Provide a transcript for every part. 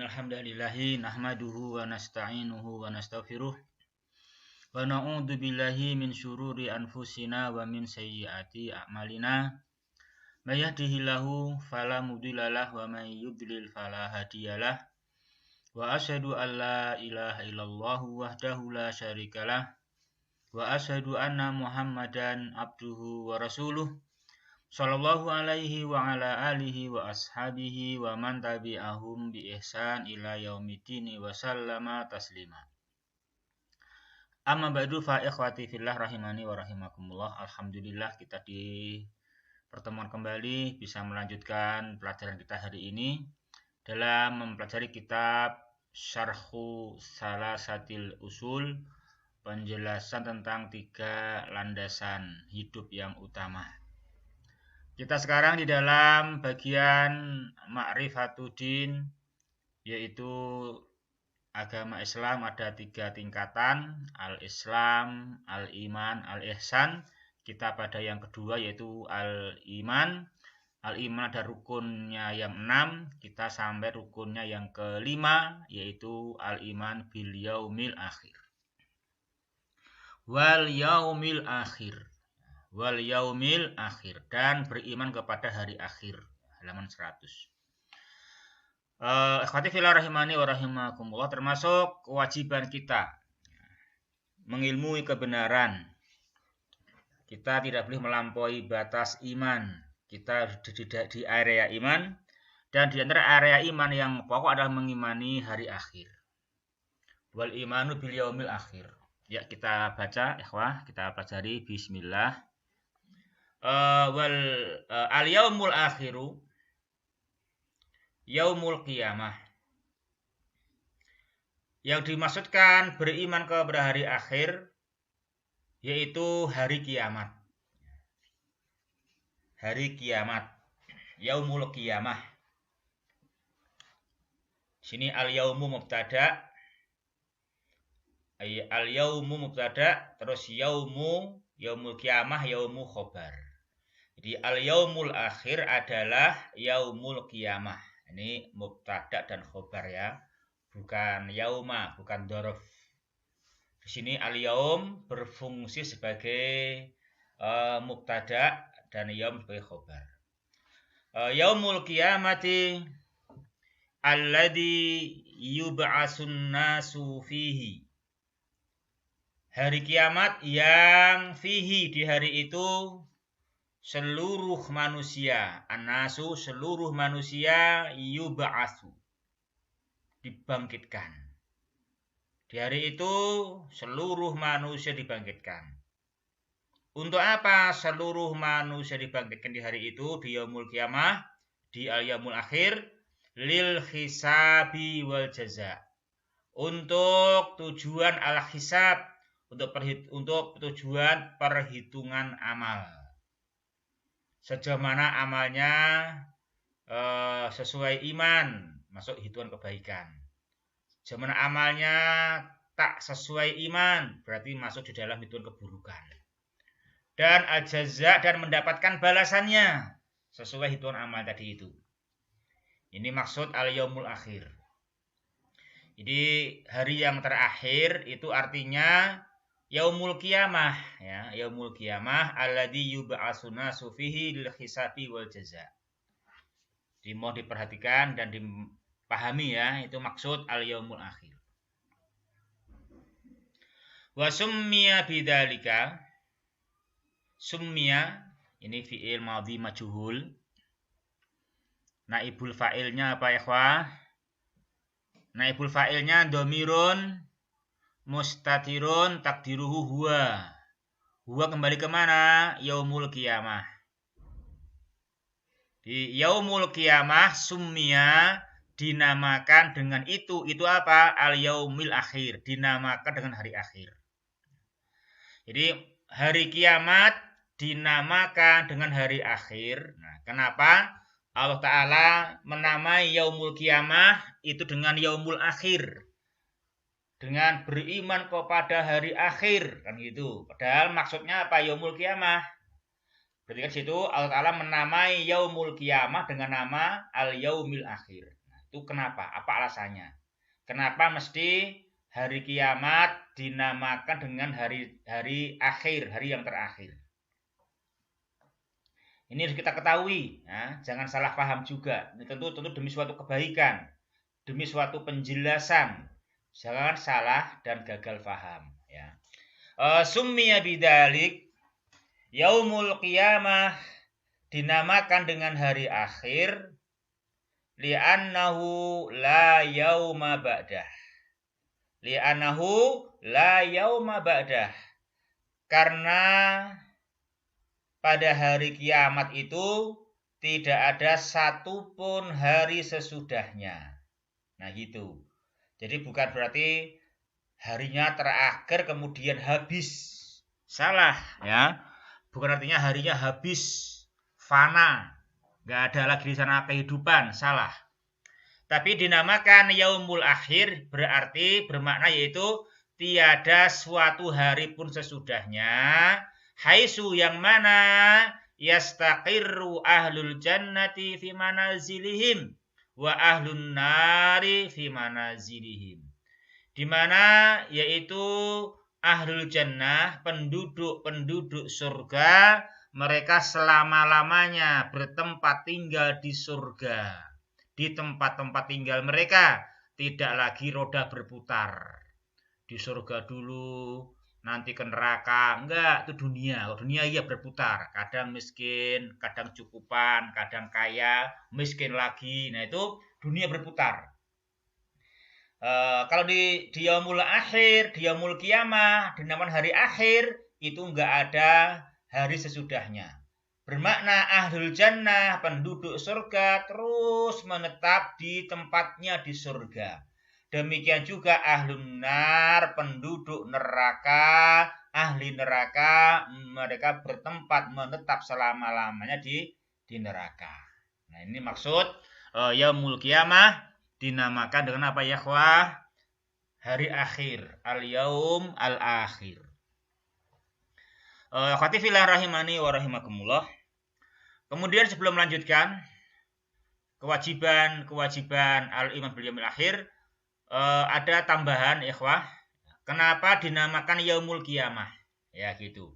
Innal hamdalillahi nahmaduhu wa nasta'inuhu wa nastaghfiruh wa na'udzu billahi min syururi anfusina wa min sayyiati a'malina. May yahdihillahu fala mudhillalah wa may yudlil fala hadiyalah. Wa asyhadu an la ilaha illallah wahdahu la syarikalah wa asyhadu anna Muhammadan abduhu wa rasuluh. Sallallahu alaihi wa ala alihi wa ashabihi wa man tabi'ahum bi ihsan ila yaumiddin wa sallama taslima. Amma ba'du fa ikhwati fillah rahimani wa rahimakumullah. Alhamdulillah kita di pertemuan kembali bisa melanjutkan pelajaran kita hari ini dalam mempelajari kitab Syarhu Salasatil Usul, penjelasan tentang 3 landasan hidup yang utama. Kita sekarang di dalam bagian Ma'rifatuddin, yaitu agama Islam ada 3 tingkatan, al-Islam, al-Iman, al-Ihsan. Kita pada yang kedua yaitu al-Iman. Al-Iman ada rukunnya yang 6, kita sampai rukunnya yang kelima yaitu al-Iman bil yaumil akhir. Wal yaumil akhir. Wal yaumil akhir, dan beriman kepada hari akhir, halaman 100. Ikhwati fillah rahimani wa rahimakumullah, termasuk kewajiban kita mengilmui kebenaran. Kita tidak boleh melampaui batas iman. Kita di area iman, dan di antara area iman yang pokok adalah mengimani hari akhir. Wal imanu bil yaumil akhir. Ya, kita baca ikhwah, kita pelajari bismillah. Al yaumul akhiru yaumul qiyamah. Yang dimaksudkan beriman kepada hari akhir yaitu hari kiamat. Hari kiamat, yaumul qiyamah. Sini al yaumu mubtada. Al yaumu mubtada, terus yaumul qiyamah, yaumu khobar. Jadi al-yaumul akhir adalah yaumul qiyamah. Ini mubtada dan khobar ya. Bukan yauma, bukan dzaraf. Di sini al-yaum berfungsi sebagai mubtada dan yaum sebagai khobar. Yaumul qiyamati alladzi yub'atsun nasu fihi. Hari kiamat yang fihi, di hari itu seluruh manusia, an-nasu seluruh manusia, yub'atsu dibangkitkan. Di hari itu seluruh manusia dibangkitkan. Untuk apa seluruh manusia dibangkitkan di hari itu, di yaumul qiyamah, di al-yaumul akhir? Lil hisabi wal jaza. Untuk tujuan al-hisab, untuk tujuan perhitungan amal. Sejauh mana amalnya sesuai iman, masuk hitungan kebaikan. Sejauh mana amalnya tak sesuai iman, berarti masuk di dalam hitungan keburukan. Dan al-jaza, dan mendapatkan balasannya sesuai hitungan amal tadi itu. Ini maksud al-yaumul akhir. Jadi hari yang terakhir itu artinya yaumul qiyamah, ya, yaumul qiyamah alladzi yub'atsuna fihi lil hisabi wal jaza. Jadi mohon diperhatikan dan dipahami ya, itu maksud al yaumul akhir. Wa summiya bidzalika. Summiya ini fi'il madhi majhul. Naibul fa'ilnya apa ikhwah? Naibul fa'ilnya dhamirun mustatirun takdiruhu huwa. Huwa kembali kemana? Yaumul qiyamah. Di yaumul qiyamah summiya dinamakan dengan itu. Itu apa? Al yaumil akhir. Dinamakan dengan hari akhir. Jadi hari kiamat dinamakan dengan hari akhir. Nah, kenapa? Allah Ta'ala menamai yaumul qiyamah itu dengan yaumul akhir, dengan beriman kepada hari akhir, kan gitu. Padahal maksudnya apa? Yaumul qiyamah. Berarti kan situ Allah Ta'ala menamai yaumul qiyamah dengan nama al yaumil akhir. Nah, Itu kenapa? Apa alasannya? Kenapa mesti hari kiamat dinamakan dengan hari akhir, hari yang terakhir? Ini harus kita ketahui, ya. Jangan salah paham juga. Ini tentu demi suatu kebaikan, demi suatu penjelasan. Jangan salah dan gagal paham. Ya. Summiya bidzalik yaumul qiyamah, dinamakan dengan hari akhir li'annahu la yauma ba'dah. Li'annahu la yauma ba'dah. Karena pada hari kiamat itu tidak ada satupun hari sesudahnya. Nah gitu. Jadi bukan berarti harinya terakhir kemudian habis. Salah ya. Bukan artinya harinya habis, fana. Nggak ada lagi di sana kehidupan. Salah. Tapi dinamakan yaumul akhir berarti bermakna yaitu tiada suatu hari pun sesudahnya. Haitsu yang mana yastaqirru ahlul jannati fi manazilihim wa ahlun nari fi manazilihim. Di mana yaitu ahlul jannah, penduduk surga, mereka selama-lamanya bertempat tinggal di surga. Di tempat-tempat tinggal mereka tidak lagi roda berputar. Di surga dulu, nanti ke neraka. Enggak, itu dunia. Kalau dunia iya berputar. Kadang miskin, kadang cukupan, kadang kaya, miskin lagi. Nah itu dunia berputar. Kalau di yaumul akhir, di yaumul qiyamah, dinamakan hari akhir, itu enggak ada hari sesudahnya. Bermakna ahlul jannah, penduduk surga, terus menetap di tempatnya di surga. Demikian juga ahlun nar, penduduk neraka, ahli neraka, mereka bertempat menetap selama-lamanya di neraka. Nah ini maksud yaumul qiyamah dinamakan dengan apa ya ikhwah? Hari akhir, al-yaum al-akhir. Khatifillah rahimani wa rahimakumullah. Kemudian sebelum melanjutkan kewajiban al-iman bil yaumil akhir, ada tambahan ikhwah. Kenapa dinamakan yaumul qiyamah? Ya gitu.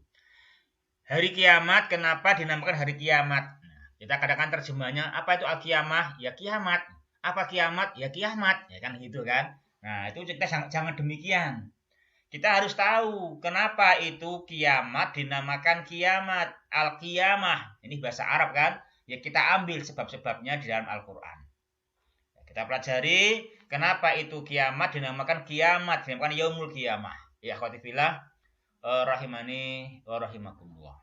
Hari kiamat kenapa dinamakan hari kiamat? Nah, kita kadang-kadang terjemahnya apa itu al-qiyamah? Ya kiamat. Apa kiamat? Ya kiamat, ya kan gitu kan. Nah, itu kita jangan demikian. Kita harus tahu kenapa itu kiamat dinamakan kiamat, al-qiyamah. Ini bahasa Arab kan? Ya kita ambil sebab-sebabnya di dalam Al-Qur'an. Kita pelajari kenapa itu kiamat dinamakan kiamat, dinamakan yaumul qiyamah. Ya akhwati fillah, rahimani wa rahimakumullah.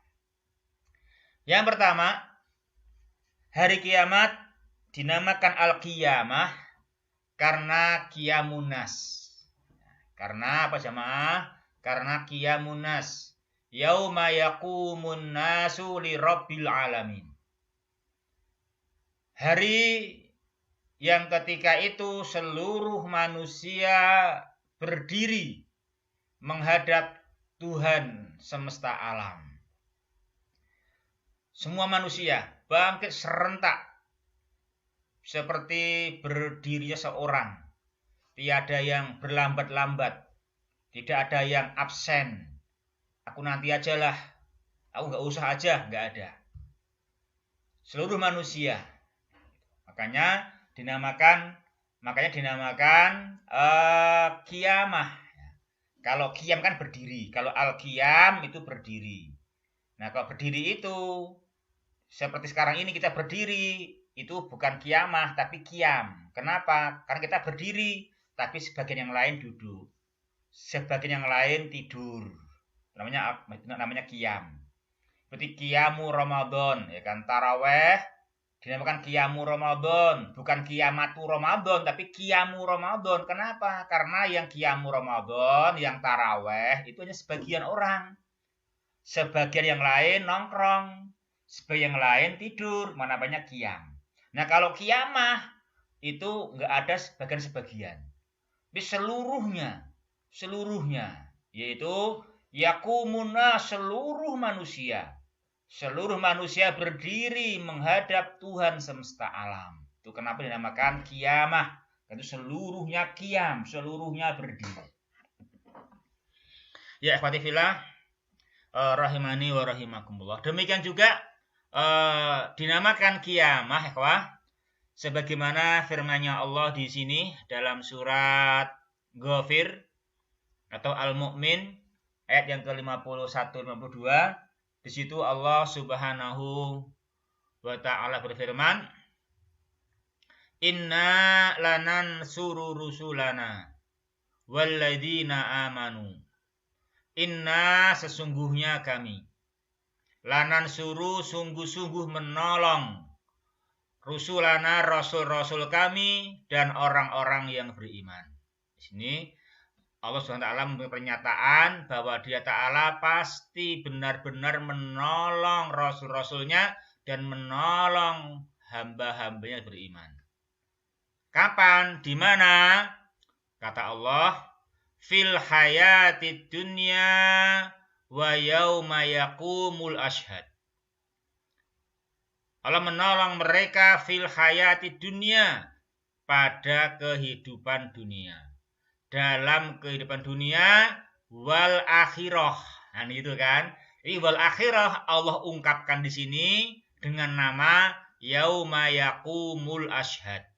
Yang pertama, hari kiamat dinamakan al-qiyamah karena qiyamunas. Karena apa jamaah? Karena qiyamunas. Yauma yaqumun nasu li rabbil alamin. Hari yang ketika itu seluruh manusia berdiri menghadap Tuhan semesta alam. Semua manusia bangkit serentak seperti berdirinya seorang. Tiada yang berlambat-lambat. Tidak ada yang absen. Aku nanti ajalah. Aku nggak usah aja. Nggak ada. Seluruh manusia. Makanya dinamakan qiyamah. Kalau qiyam kan berdiri. Kalau al-qiyam itu berdiri. Nah kalau berdiri itu seperti sekarang ini kita berdiri. Itu bukan qiyamah tapi qiyam. Kenapa? Karena kita berdiri. Tapi sebagian yang lain duduk, sebagian yang lain tidur. Namanya qiyam. Seperti qiyamu Ramadan, ya kan, taraweh dinamakan qiyamu Ramadan, bukan qiyamatu Ramadan, tapi qiyamu Ramadan. Kenapa? Karena yang qiyamu Ramadan, yang taraweh itu hanya sebagian orang. Sebagian yang lain nongkrong, sebagian yang lain tidur, namanya qiyam. Nah, kalau qiyamah itu enggak ada sebagian-sebagian. Seluruhnya, yaitu yakumuna seluruh manusia berdiri menghadap Tuhan semesta alam. Itu kenapa dinamakan qiyamah? Itu seluruhnya qiyam, seluruhnya berdiri. Ya ikhwati fillah, rahimani wa rahimakumullah. Demikian juga dinamakan qiyamah ikhwah sebagaimana firman-Nya Allah di sini dalam surat Ghafir atau Al-Mu'min ayat yang ke-51-52. Di situ Allah Subhanahu wa ta'ala berfirman, "Inna lanansuru rusulana walladzina amanu." Inna sesungguhnya kami, lanansuru sungguh-sungguh menolong, rusulana rasul-rasul kami dan orang-orang yang beriman. Di sini Allah SWT memberi pernyataan bahwa Dia Ta'ala pasti benar-benar menolong rasul-rasulnya dan menolong hamba-hambanya yang beriman. Kapan? Di mana? Kata Allah, fil hayatid dunya wa yauma yaqumul ashhad. Allah menolong mereka fil hayatid dunya, pada kehidupan dunia. Dalam kehidupan dunia wal akhirah. Nah, itu kan. Jadi wal akhirah Allah ungkapkan di sini dengan nama yauma yaqumul ashhad.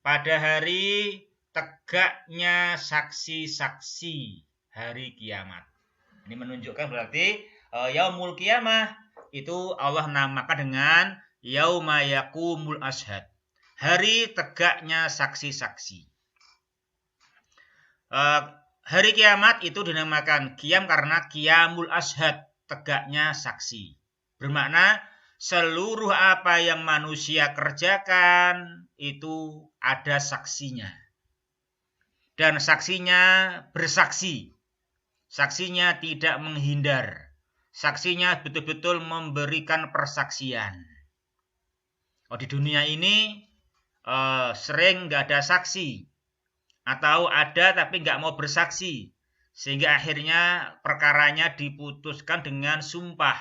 Pada hari tegaknya saksi-saksi hari kiamat. Ini menunjukkan berarti yaumul kiamah itu Allah namakan dengan yauma yaqumul ashhad. Hari tegaknya saksi-saksi. Hari kiamat itu dinamakan qiyam karena qiyamul ashhad, tegaknya saksi. Bermakna seluruh apa yang manusia kerjakan itu ada saksinya. Dan saksinya bersaksi. Saksinya tidak menghindar. Saksinya betul-betul memberikan persaksian. Di dunia ini sering nggak ada saksi. Atau ada tapi nggak mau bersaksi. Sehingga akhirnya perkaranya diputuskan dengan sumpah.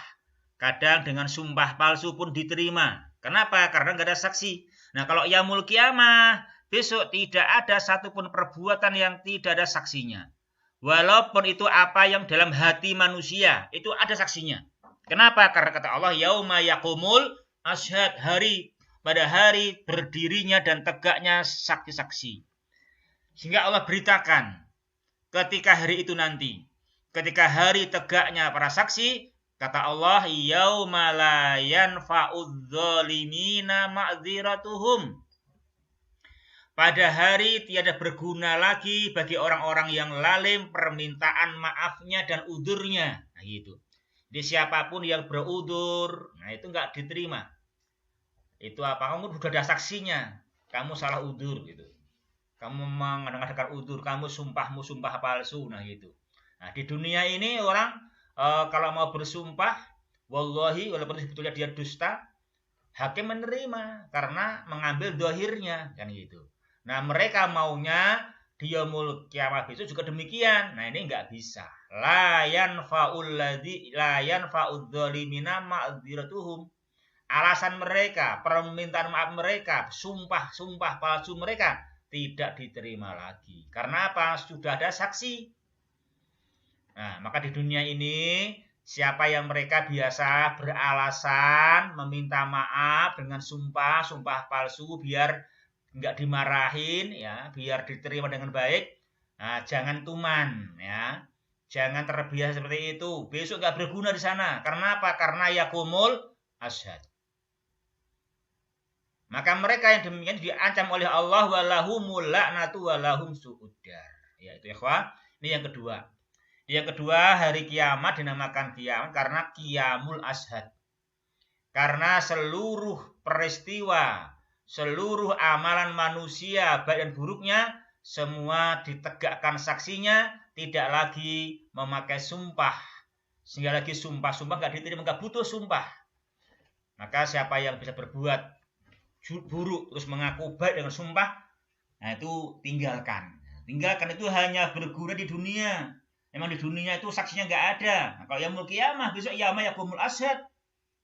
Kadang dengan sumpah palsu pun diterima. Kenapa? Karena nggak ada saksi. Nah, kalau yaumul kiamah, besok tidak ada satupun perbuatan yang tidak ada saksinya. Walaupun itu apa yang dalam hati manusia, itu ada saksinya. Kenapa? Karena kata Allah, yauma yaqumul ashhad, pada hari berdirinya dan tegaknya saksi-saksi. Sehingga Allah beritakan, ketika hari itu nanti, ketika hari tegaknya para saksi, kata Allah, yauma la yanfa'udz zalimina ma'dziratuhum. Pada hari tiada berguna lagi bagi orang-orang yang lalim permintaan maafnya dan udurnya. Nah gitu. Jadi siapapun yang berudur, nah itu enggak diterima. Itu apa? Kamu sudah ada saksinya. Kamu salah udur gitu. Kamu mengadakan udur, kamu sumpahmu sumpah palsu, nah gitu. Nah, di dunia ini orang kalau mau bersumpah, wallahi, walaupun sebetulnya dia dusta, hakim menerima karena mengambil dohirnya, kan gitu. Nah, mereka maunya di yaumul kiamah besok juga demikian. Nah, ini nggak bisa. La yanfa'udz zalimina ma'dziratuhum. Alasan mereka, permintaan maaf mereka, sumpah palsu mereka tidak diterima lagi. Karena apa? Sudah ada saksi. Nah, maka di dunia ini siapa yang mereka biasa beralasan meminta maaf dengan sumpah palsu biar enggak dimarahin ya, biar diterima dengan baik. Nah, jangan tuman ya. Jangan terbiasa seperti itu. Besok enggak berguna di sana. Karena apa? Karena yaqumul ashhad. Maka mereka yang demikian diancam oleh Allah walahumul la'natu walahum su'uddar. Ya, itu ikhwah. Ini yang kedua. Yang kedua, hari kiamat dinamakan kiamat karena qiyamul ashhad. Karena seluruh peristiwa, seluruh amalan manusia, baik dan buruknya, semua ditegakkan saksinya, tidak lagi memakai sumpah. Sehingga lagi sumpah nggak diterima, nggak butuh sumpah. Maka siapa yang bisa berbuat buruk terus mengaku baik dengan sumpah, nah itu tinggalkan. Tinggalkan itu hanya berguna di dunia. Memang di dunia itu saksinya nggak ada. Nah, kalau yaumul kiamah besok yauma yaqumul ashhad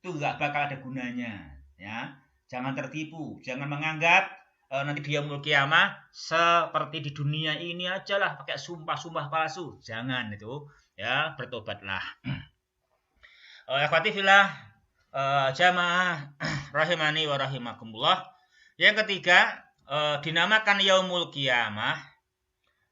itu nggak bakal ada gunanya. Ya, jangan tertipu, jangan menganggap nanti di yaumul qiyamah seperti di dunia ini aja lah pakai sumpah-sumpah palsu. Jangan itu, ya, bertobatlah. Ikhwati fillah, jamaah rahimani wa rahimakumullah. Yang ketiga, dinamakan yaumul qiyamah.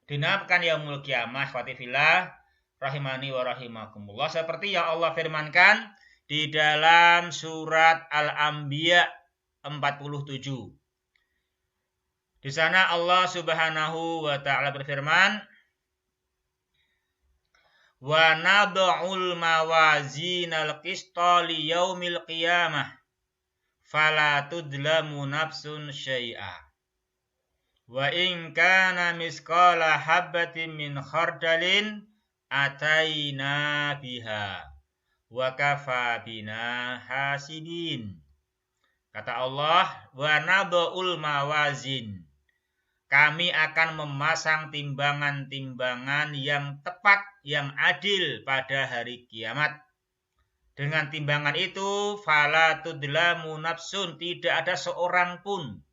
Dinamakan yaumul qiyamah, ikhwati fillah, rahimani wa rahimakumullah, seperti yang Allah firmankan di dalam surat Al-Anbiya 47. Di sana Allah Subhanahu wa taala berfirman, "Wa nad'ul mawazinal qista li yaumil qiyamah fala tudlamu nafsun syai'a wa in kana misqala habbatin min khardalin ataina biha wa kafa bina hasibin." Kata Allah, "Wa nad'ul mawazin." Kami akan memasang timbangan-timbangan yang tepat, yang adil pada hari kiamat. Dengan timbangan itu, fala tudlamu nafsun, tidak ada seorang pun,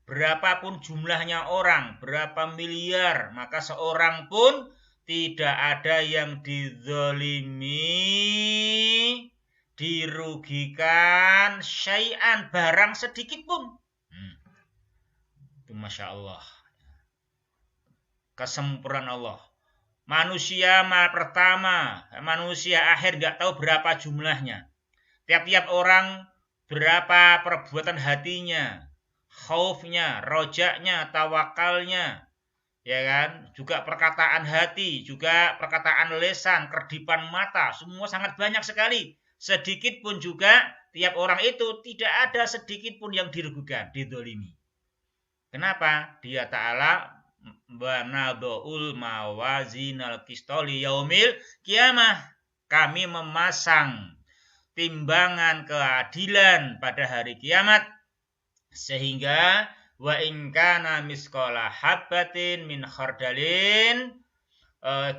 berapapun jumlahnya orang, berapa miliar, maka seorang pun tidak ada yang dizalimi, dirugikan syai'an, barang sedikit pun. Masya Allah, kesempurnaan Allah. Manusia pertama, manusia akhir nggak tahu berapa jumlahnya. Tiap-tiap orang berapa perbuatan hatinya, khaufnya, rojaknya, tawakalnya, ya kan? Juga perkataan hati, juga perkataan lisan, kerdipan mata, semua sangat banyak sekali. Sedikit pun juga tiap orang itu tidak ada sedikit pun yang dirugikan, didolimi. Kenapa? Dia Ta'ala banadul mawazinal qistoli yaumil qiyamah. Kami memasang timbangan keadilan pada hari kiamat, sehingga wa in kana misqala habbatin min khardalin,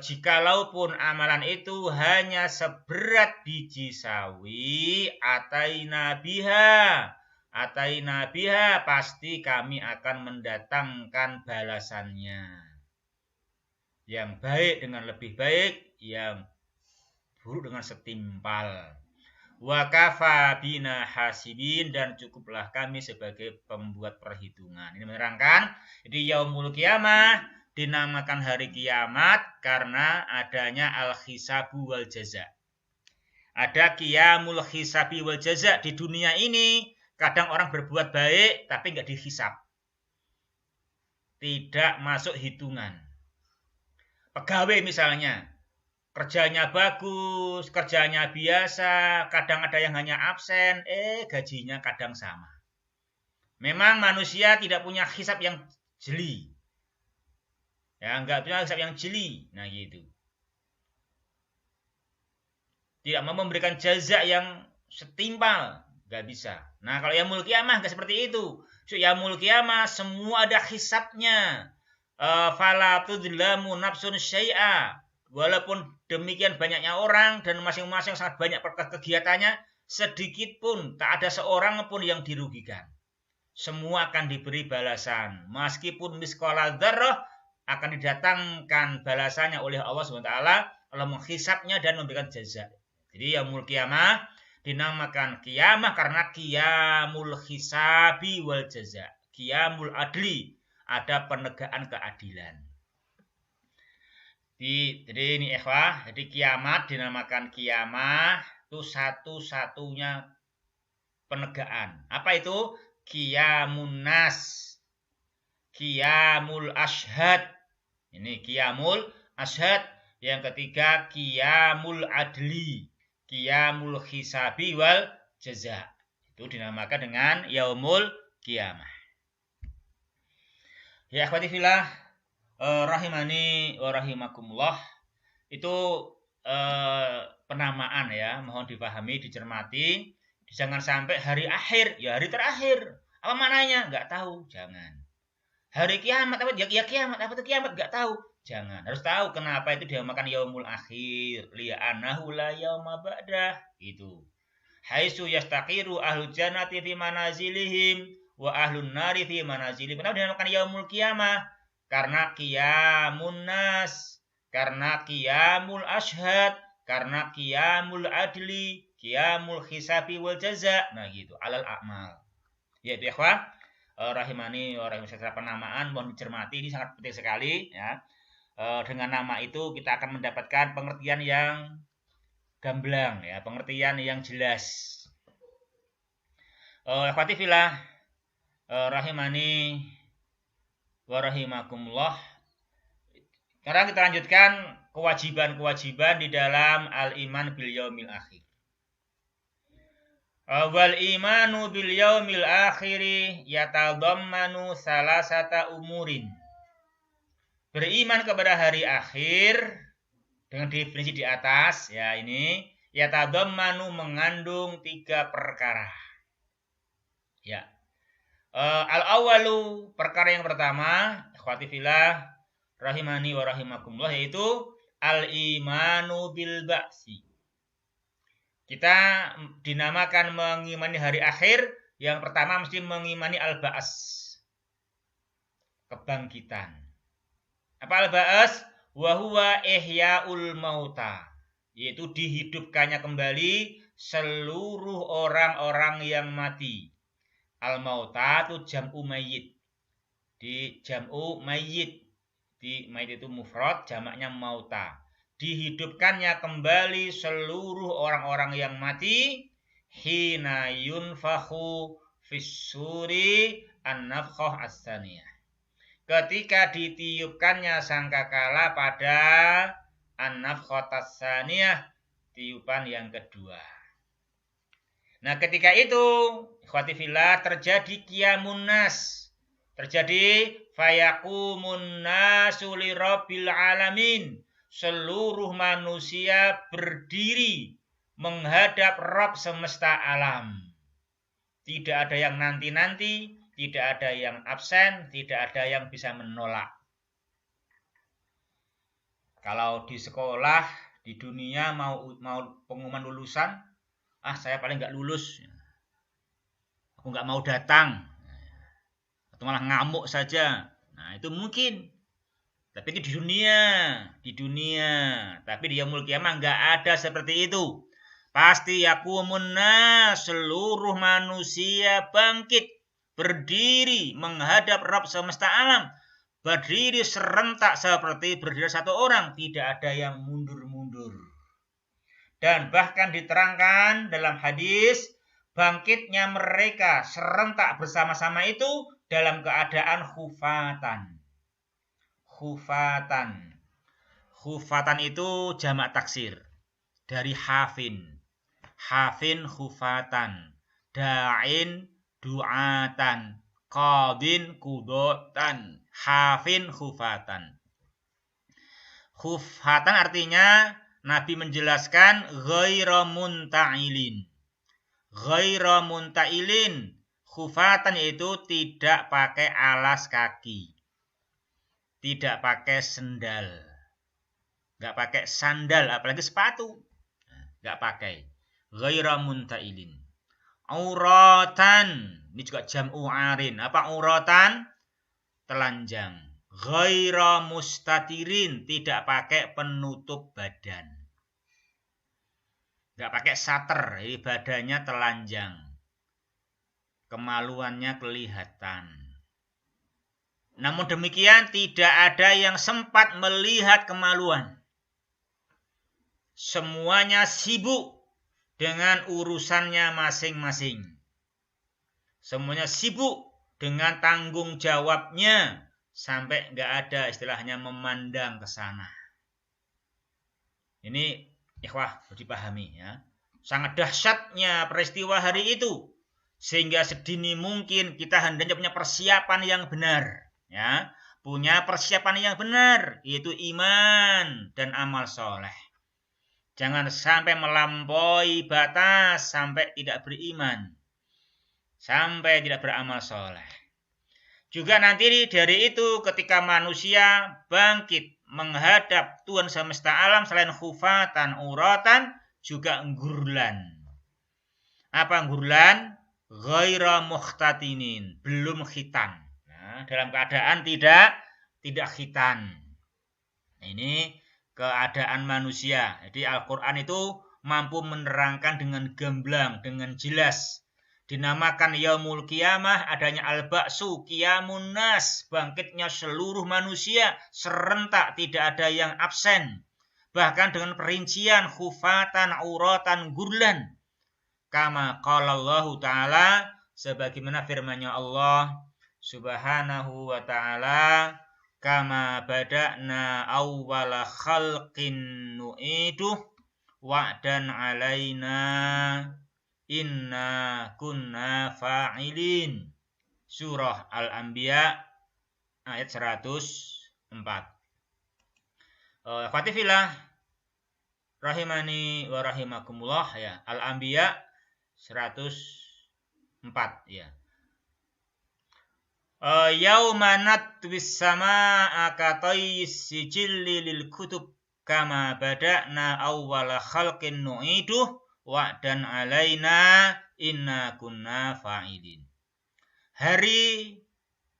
jikalaupun amalan itu hanya seberat biji sawi, ataina biha, pasti kami akan mendatangkan balasannya. Yang baik dengan lebih baik, yang buruk dengan setimpal. Wa kafa bina hasibin, dan cukuplah kami sebagai pembuat perhitungan. Ini menerangkan, jadi yaumul qiyamah dinamakan hari kiamat karena adanya al-hisabu wal jaza. Ada qiyamul hisabi wal jaza. Di dunia ini kadang orang berbuat baik tapi nggak dihisab, tidak masuk hitungan. Pegawai misalnya, kerjanya bagus, kerjanya biasa, kadang ada yang hanya absen, gajinya kadang sama. Memang manusia tidak punya hisab yang jeli, ya, nggak punya hisab yang jeli, nah gitu. Tidak mau memberikan jaza yang setimpal, nggak bisa. Nah, kalau yaumul qiyamah nggak seperti itu. So, yaumul qiyamah semua ada hisabnya. Fala tudlamu nafsun syai'a. Walaupun demikian banyaknya orang dan masing-masing sangat banyak kegiatannya, sedikit pun tak ada seorang pun yang dirugikan. Semua akan diberi balasan. Meskipun misqala dzarrah akan didatangkan balasannya oleh Allah SWT. Allah menghisabnya dan memberikan jaza. Jadi yaumul qiyamah dinamakan kiamah karena qiyamul hisabi wal jaza, qiyamul adli, ada penegakan keadilan. Jadi ini ikhwah, jadi kiamat dinamakan kiamah itu satu-satunya penegakan. Apa itu? Qiyamun nas, qiyamul ashhad. Ini qiyamul ashhad. Yang ketiga qiyamul adli, qiyamul hisabi wal jaza. Itu dinamakan dengan yaumul qiyamah. Ya akhwati fillah, rahimani wa rahimakumullah. Itu penamaan ya, mohon dipahami, dicermati. Jangan sampai hari akhir, ya hari terakhir. Apa maknanya? Enggak tahu, jangan. Hari kiamat apa? Ya kiamat, apa itu kiamat? Enggak tahu. Jangan, harus tahu kenapa itu dinamakan yaumul akhir, li'annahu la yauma ba'dah, gitu. haitsu yastaqiru ahlul jannati fi manazilihim wa ahlun nari fi manazilihim. Kenapa dinamakan yaumul qiyamah? Karena qiyamun nas, karena qiyamul ashhad, karena qiyamul adli, qiyamul hisabi wal jaza. Nah gitu, alal a'mal. Yaitu ikhwah rahimani wa rahimakumullah, secara penamaan mohon dicermati, ini sangat penting sekali ya. Dengan nama itu kita akan mendapatkan pengertian yang gamblang ya, pengertian yang jelas. Ikhwati fillah rahimani wa rahimakumullah. Sekarang kita lanjutkan kewajiban-kewajiban di dalam al-iman bil yaumil akhir. Wal imanu bil yaumil akhiri yatadammanu salasata umurin. Beriman kepada hari akhir dengan definisi di atas ya, ini yatadammanu mengandung 3 perkara. Ya. Al-awwalu, perkara yang pertama, ikhwati fillah rahimani wa rahimakumullah, yaitu al-imanu bil ba'si. Kita dinamakan mengimani hari akhir, yang pertama mesti mengimani al-ba's, kebangkitan. Apa al-ba's? Wa huwa ihya'ul mauta, yaitu dihidupkannya kembali seluruh orang-orang yang mati. Al-mauta itu jam'u mayyit. Di jam'u mayyit. Di mayyit itu mufrad, jamaknya mauta. Dihidupkannya kembali seluruh orang-orang yang mati. Hina yunfakhu fis-suri an-nafkhah as-tsaniyah. Ketika ditiupkannya sangkakala pada an-nafkhah as-tsaniyah, tiupan yang kedua. Nah, ketika itu ikhwati fillah terjadi qiyamun nas. Terjadi fayaqumun nasu li rabbil alamin. Seluruh manusia berdiri menghadap Rabb semesta alam. Tidak ada yang nanti-nanti, tidak ada yang absen, tidak ada yang bisa menolak. Kalau di sekolah, di dunia mau pengumuman lulusan, saya paling nggak lulus, aku nggak mau datang, atau malah ngamuk saja. Nah itu mungkin, tapi itu di dunia. Tapi di yaumul qiyamah nggak ada seperti itu. Pasti yaqumun nas, seluruh manusia bangkit, berdiri menghadap Rabb semesta alam, berdiri serentak seperti berdiri satu orang, tidak ada yang mundur-mundur. Dan bahkan diterangkan dalam hadis, bangkitnya mereka serentak bersama-sama itu dalam keadaan khufatan. Khufatan itu jamak taksir dari hafin. Hafin khufatan, da'in du'atan, qadin qudotan, hafin khufatan. Khufatan artinya Nabi menjelaskan ghaira munta'ilin. Ghaira munta'ilin. Khufatan yaitu tidak pakai alas kaki. Tidak pakai sendal. Enggak pakai sandal, apalagi sepatu. Enggak pakai. Ghaira munta'ilin. Auratan. Ini juga jam'u arin. Apa auratan? Telanjang. Ghaira mustatirin, tidak pakai penutup badan. Enggak pakai sater, jadi badannya telanjang. Kemaluannya kelihatan. Namun demikian tidak ada yang sempat melihat kemaluan. Semuanya sibuk dengan urusannya masing-masing. Semuanya sibuk dengan tanggung jawabnya. Sampai nggak ada istilahnya memandang ke sana. Ini ikhwah harus dipahami ya. Sangat dahsyatnya peristiwa hari itu. Sehingga sedini mungkin kita hendaknya punya persiapan yang benar. Ya, punya persiapan yang benar. Yaitu iman dan amal soleh. Jangan sampai melampaui batas sampai tidak beriman. Sampai tidak beramal soleh. Juga nanti dari itu ketika manusia bangkit menghadap Tuhan semesta alam, selain khufatan uratan juga gurlan. Apa gurlan? Ghaira mukhtatinin, belum khitan. Nah, dalam keadaan tidak khitan. Ini keadaan manusia. Jadi Al-Qur'an itu mampu menerangkan dengan gamblang, dengan jelas. Dinamakan yaumul qiyamah, adanya al-ba'su, qiyamun nas, bangkitnya seluruh manusia serentak, tidak ada yang absen. Bahkan dengan perincian khufatan, uratan, gurlan. Kama qala Allah Ta'ala, sebagaimana firman-Nya Allah Subhanahu wa Ta'ala, kama bada'na awwala khalqin nu'iduh wa'dan 'alaina inna kunna fa'ilin. Surah Al-Anbiya ayat 104. Fatifillah rahimani wa rahimakumullah, ya. Al-Anbiya 104, ya. Yauma natwis samaa katayis sijilli lil kutub kama bada'na awwala khalqin nu'iduh wa'dan 'alaina inna kunna fa'ilin.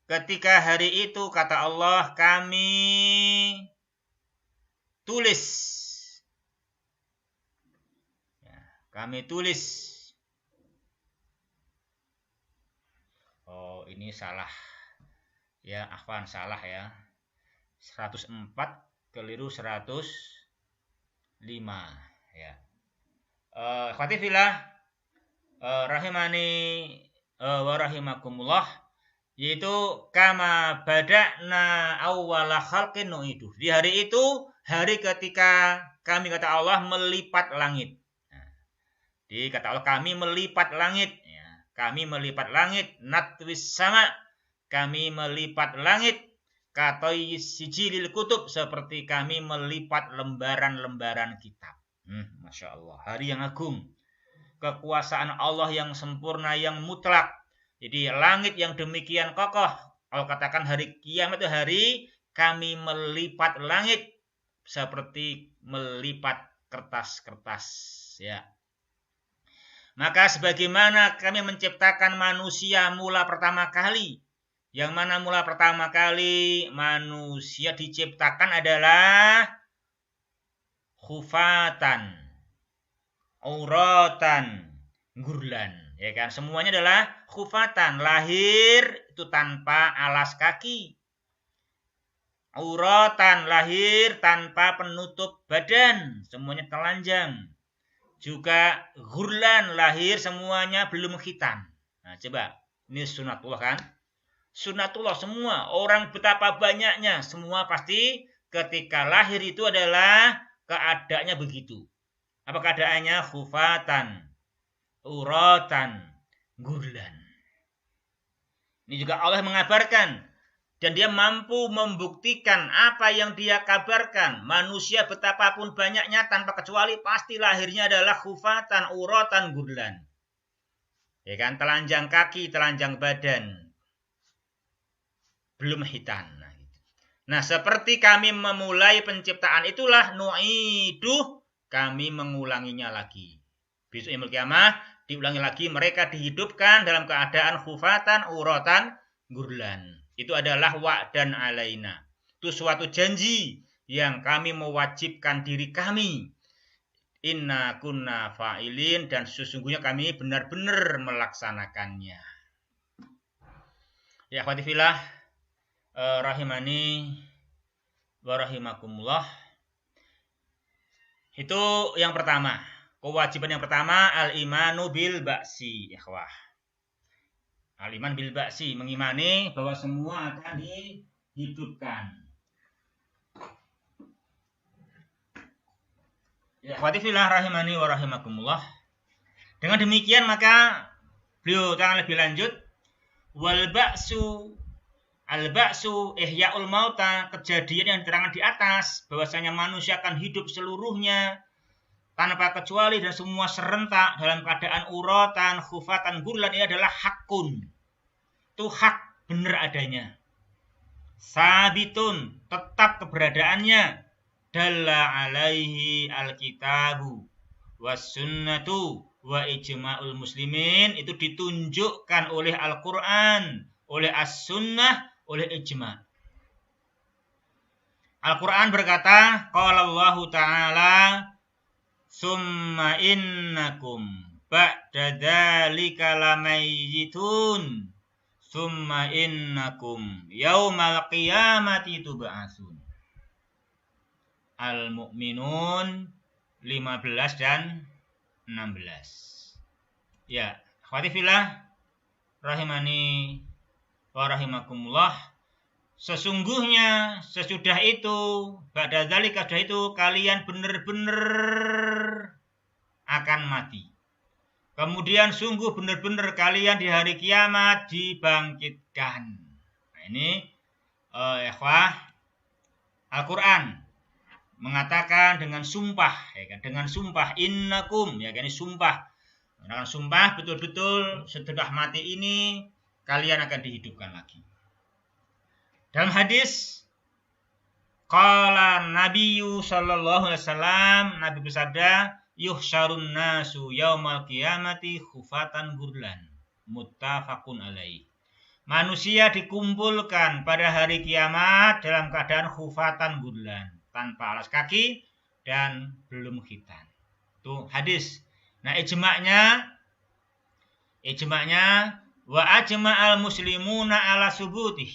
Ketika hari itu, kata Allah, kami tulis. Ya, kami tulis. Oh, ini salah. Ya, akhwan, salah ya. 104 keliru 105. Ya. Khatifillah rahimani wa rahimakumullah, yaitu kama bada'na awwala khalqin nu'iduh. Di hari itu, hari ketika kami, kata Allah, melipat langit. Nah, di kata Allah, kami melipat langit. Ya, kami melipat langit. Natwis sama, kami melipat langit. Katayis sijilil kutub, seperti kami melipat lembaran-lembaran kitab. Masya Allah, hari yang agung, kekuasaan Allah yang sempurna, yang mutlak. Jadi langit yang demikian kokoh. Kalau katakan hari kiamat itu hari kami melipat langit seperti melipat kertas-kertas, ya. Maka sebagaimana kami menciptakan manusia mula pertama kali, yang mana mula pertama kali manusia diciptakan adalah khufatan, auratan, gurlan, ya kan? Semuanya adalah khufatan, lahir itu tanpa alas kaki. Auratan, lahir tanpa penutup badan, semuanya telanjang. Juga gurlan, lahir semuanya belum khitan. Nah, coba, ini sunatullah kan? Sunatullah semua, orang betapa banyaknya, semua pasti ketika lahir itu adalah keadaannya begitu. Apa keadaannya? Khufatan, uratan, gurlan. Ini juga Allah mengabarkan, dan dia mampu membuktikan apa yang dia kabarkan. Manusia betapapun banyaknya tanpa kecuali pasti lahirnya adalah khufatan, uratan, gurlan. Ya kan, telanjang kaki, telanjang badan, belum khitan. Nah, seperti kami memulai penciptaan itulah nu'iduh, kami mengulanginya lagi. Besok yaumul qiyamah diulangi lagi, mereka dihidupkan dalam keadaan khufatan, uratan, gurlan. Itu adalah wa'dan alaina. Itu suatu janji yang kami mewajibkan diri kami. Inna kunna fa'ilin, dan sesungguhnya kami benar-benar melaksanakannya. Ya akhwati fillah, rahimani wa rahimakumullah. Itu yang pertama. Kewajiban yang pertama, al-imanu bil ba'si, ikhwah. Al-iman bil ba'si, mengimani bahwa semua akan dihidupkan. Ya akhwati fillah rahimani wa rahimakumullah. Dengan demikian maka beliau akan lebih lanjut, wal ba'su, al-ba'su ihya'ul mauta, kejadian yang diterangkan di atas bahwasanya manusia akan hidup seluruhnya tanpa kecuali dan semua serentak dalam keadaan uratan, khufatan, gurlan, ini adalah hakun. Itu hak, benar adanya. Sabitun, tetap keberadaannya. Dalla alaihi alkitabu was sunnatu wa ijma'ul muslimin, itu ditunjukkan oleh Al-Quran, oleh As-Sunnah, oleh ijma'. Al-Quran berkata, qala Allah Ta'ala, summa innakum ba'da dzalika lamayyitun, summa innakum yaumal qiyamati tub'atsun. Al-Mu'minun 15 dan 16. Ya, akhwati fillah rahimani wa rahimakumullah, sesungguhnya sesudah itu, ba'da dzalika, sudah itu kalian benar-benar akan mati. Kemudian sungguh benar-benar kalian di hari kiamat dibangkitkan. Nah, ini ikhwah, Al-Quran mengatakan dengan sumpah, ya kan? Dengan sumpah innakum, ya kan, ini sumpah. Dengan sumpah betul-betul setelah mati ini kalian akan dihidupkan lagi. Dalam hadis, qala Nabiyyu sallallahu alaihi wasallam, Nabi bersabda, yuhsyarun nasu yaumal qiyamati khufatan gurlan, muttafaqun alaih. Manusia dikumpulkan pada hari kiamat dalam keadaan khufatan gurlan, tanpa alas kaki dan belum khitan. Itu hadis. Nah, ijma'nya wa ajma'al muslimuna ala subutih.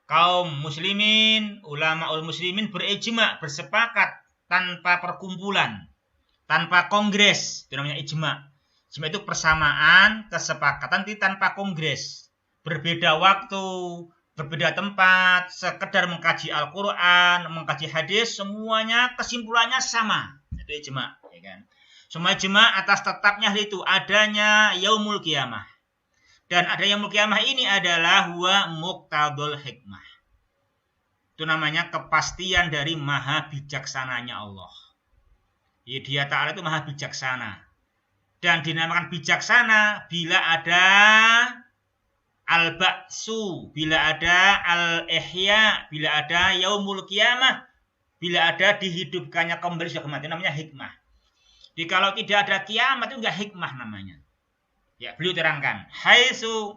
Kaum muslimin, ulamaul muslimin berijma', bersepakat tanpa perkumpulan, tanpa kongres. Itu namanya ijma'. Ijma' itu persamaan, kesepakatan tanpa kongres. Berbeda waktu, berbeda tempat, sekedar mengkaji Al-Quran, mengkaji hadis, semuanya kesimpulannya sama. Itu ijma', ya kan? Semua ijma' atas tetapnya itu adanya yaumul qiyamah. Dan adanya yaumul qiyamah ini adalah huwa muqtadul hikmah. Itu namanya kepastian dari maha bijaksananya Allah. Ya, Dia Ta'ala itu maha bijaksana. Dan dinamakan bijaksana bila ada al-ba'su, bila ada al-ihya, bila ada yaumul qiyamah, bila ada dihidupkannya kembali sudah kematian, namanya hikmah. Jadi kalau tidak ada kiamat itu enggak hikmah namanya. Ya, beliau terangkan, haitsu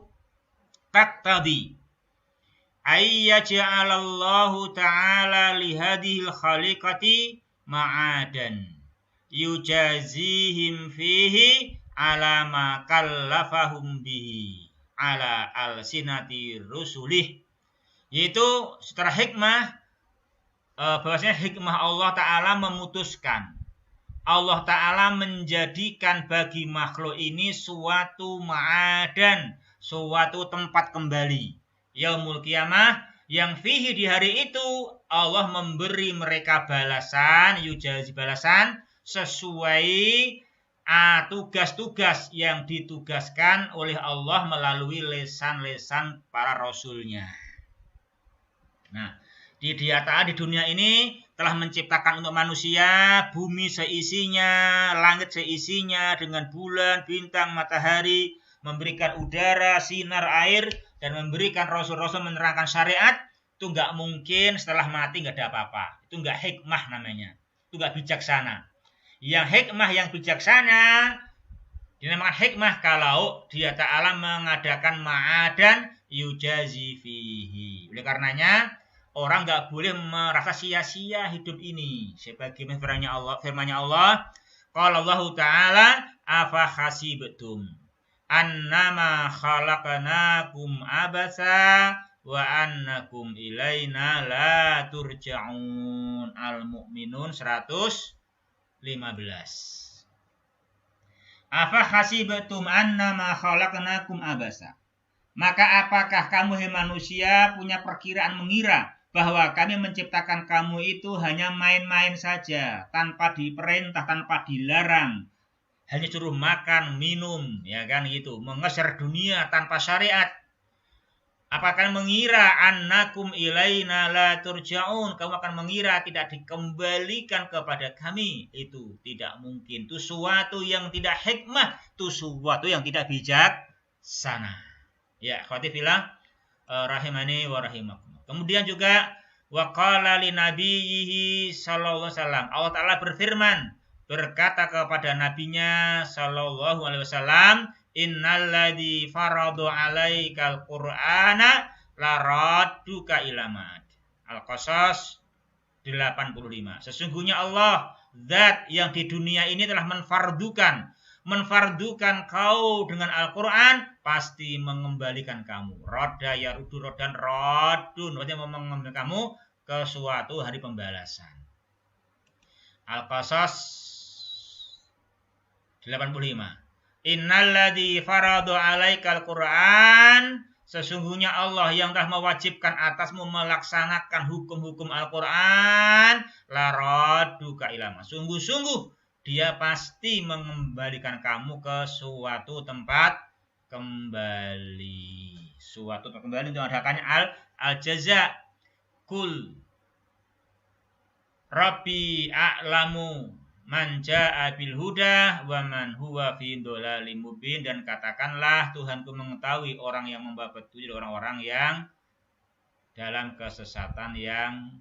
taqtadi ayyaj'alallahu ta'ala li hadhil khaliqati ma'adan yujazihim fihi ala ma kallafahum bihi ala al-sinati rusulih. Yaitu setelah hikmah, bahwasanya hikmah Allah Ta'ala memutuskan, Allah Ta'ala menjadikan bagi makhluk ini suatu ma'adan, suatu tempat kembali, yaumul qiyamah, yang fihi, di hari itu Allah memberi mereka balasan, yujazi, balasan sesuai tugas-tugas yang ditugaskan oleh Allah melalui lesan-lesan para rasulnya. Nah, Dia Ta'ala di dunia ini telah menciptakan untuk manusia bumi seisinya, langit seisinya, dengan bulan, bintang, matahari, memberikan udara, sinar, air, dan memberikan rasul-rasul menerangkan syariat. Itu nggak mungkin setelah mati nggak ada apa-apa. Itu nggak hikmah namanya. Itu nggak bijaksana. Yang hikmah, yang bijaksana, dinamakan hikmah kalau Dia Ta'ala mengadakan ma'adan yujazi fihi. Oleh karenanya, orang nggak boleh merasa sia-sia hidup ini. Sebagaimana firman-Nya Allah, qala Allah Ta'ala, afa hasibtum annama khalaqnakum abasa wa annakum ilaina la turja'un. Al-Mu'minun 115. Afa hasibtum annama khalaqnakum abasa. Maka apakah kamu, hai manusia, punya perkiraan mengira bahwa kami menciptakan kamu itu hanya main-main saja, tanpa diperintah, tanpa dilarang, hanya suruh makan, minum, ya kan gitu, mengeser dunia tanpa syariat. Apakah mengira annakum ilaina la turja'un, kamu akan mengira tidak dikembalikan kepada kami? Itu tidak mungkin. Itu suatu yang tidak hikmah, itu suatu yang tidak bijaksana. Ya, akhwati fillah rahimani wa rahimakum. Kemudian juga wa qala li nabiyhi sallallahu alaihi wasallam, Allah Ta'ala berfirman berkata kepada nabinya sallallahu alaihi wasallam, innalladzi faradu 'alaikal qur'ana laradduka ila ma'ad. Al-Qasas 85. Sesungguhnya Allah, zat yang di dunia ini telah menfardukan kau dengan Al-Quran, pasti mengembalikan kamu. Roda yarudu rodan rodun, maksudnya mengembalikan kamu ke suatu hari pembalasan. Al-Qasas 85. Innalladzi faradu 'alaikal Qur'an, sesungguhnya Allah yang telah mewajibkan atasmu melaksanakan hukum-hukum Al-Quran, laradduka ilama. Sungguh-sungguh dia pasti mengembalikan kamu ke suatu tempat kembali. Suatu tempat kembali itu adakannya al-jaza. Kul Rabbi a'lamu man ja'a bil huda wa man huwa fi dhalalim mubin, dan katakanlah Tuhanku mengetahui orang yang membawa petunjuk, orang-orang yang dalam kesesatan yang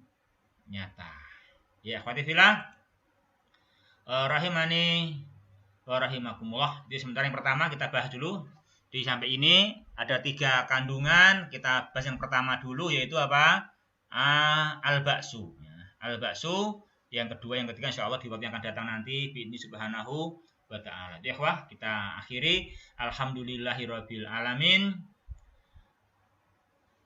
nyata. Ya, akhwati fillah, rahimani wa rahimakumullah. Jadi sementara yang pertama kita bahas dulu. Di sampai ini ada 3 kandungan. Kita bahas yang pertama dulu, yaitu apa? Al-ba'su. Al-ba'su. Yang kedua, yang ketiga insyaallah di waktu yang akan datang nanti bi'idzni subhanahu wa ta'ala. Ikhwah, kita akhiri. Alhamdulillahirabbil alamin.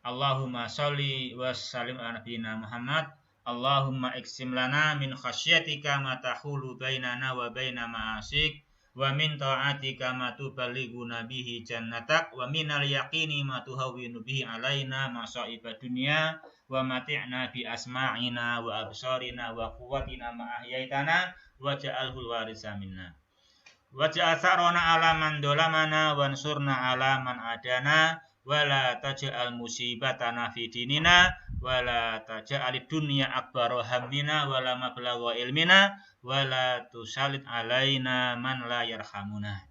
Allahumma sholli wa sallim ala nabiyyina Muhammad. Allahumma iksim lana min khasyatika ma tahulu bainana wa baina ma'asik, wa min ta'atika ma tuballighuna bihi jannatak, wa minal yaqini ma tuhawwinu bihi alaina masa'ibad dunya, wa mati'na bi asma'ina wa absarina wa quwwatina ma ahyaitana waj'alhu warisa minna, waj'al sarana ala man dolamana wansurna ala man adana, wala taj'al musibatana fi dinina, wala taj'alid dunya akbara hammina, wala mablagha ilmina, wala tusallit alaina man la yarhamuna.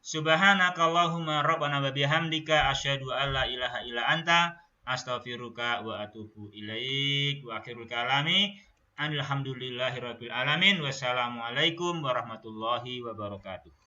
Subhanakallahumma rabbana wa bihamdika asyhadu an la ilaha illa anta astaghfiruka wa atubu ilaik. Wa akhirul kalami alhamdulillahirabbil alamin. Wassalamualaikum warahmatullahi wabarakatuh.